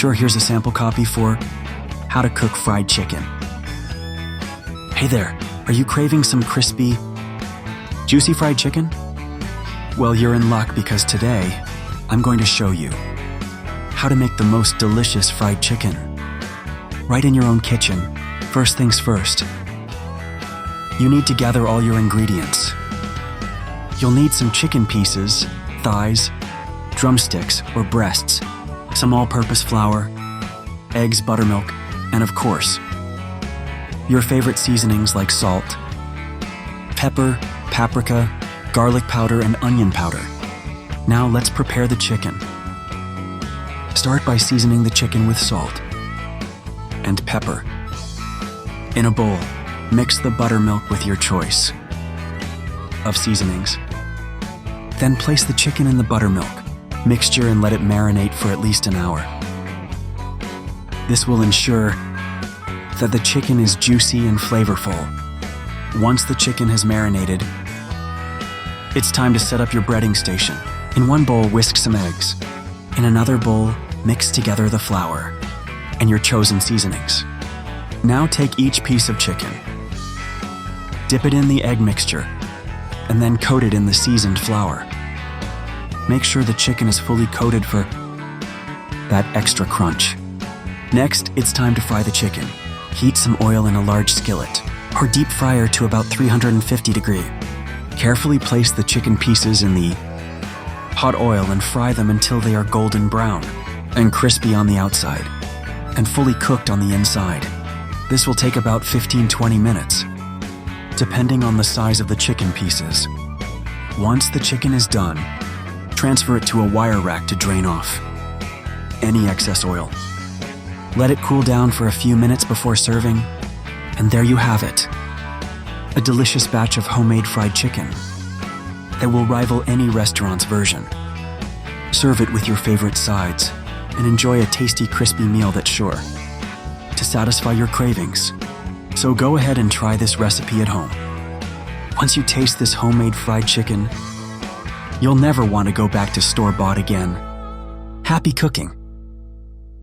sure here's a sample copy for how to cook fried chicken. Hey there, are you craving some crispy, juicy fried chicken? Well, you're in luck because today, I'm going to show you how to make the most delicious fried chicken. Right in your own kitchen. First things first, you need to gather all your ingredients. You'll need some chicken pieces, thighs, drumsticks or breasts, some all-purpose flour, eggs, buttermilk, and of course, your favorite seasonings like salt, pepper, paprika, garlic powder, and onion powder. Now let's prepare the chicken. Start by seasoning the chicken with salt and pepper. In a bowl, mix the buttermilk with your choice of seasonings. Then place the chicken in the buttermilk mixture and let it marinate for at least an hour. This will ensure that the chicken is juicy and flavorful. Once the chicken has marinated, it's time to set up your breading station. In one bowl, whisk some eggs. In another bowl, mix together the flour and your chosen seasonings. Now take each piece of chicken, dip it in the egg mixture, and then coat it in the seasoned flour. Make sure the chicken is fully coated for that extra crunch. Next, it's time to fry the chicken. Heat some oil in a large skillet or deep fryer to about 350 degrees. Carefully place the chicken pieces in the hot oil and fry them until they are golden brown and crispy on the outside and fully cooked on the inside. This will take about 15-20 minutes, depending on the size of the chicken pieces. Once the chicken is done, transfer it to a wire rack to drain off any excess oil. Let it cool down for a few minutes before serving, and there you have it. A delicious batch of homemade fried chicken that will rival any restaurant's version. Serve it with your favorite sides and enjoy a tasty, crispy meal that's sure to satisfy your cravings. So go ahead and try this recipe at home. Once you taste this homemade fried chicken, you'll never want to go back to store-bought again. Happy cooking!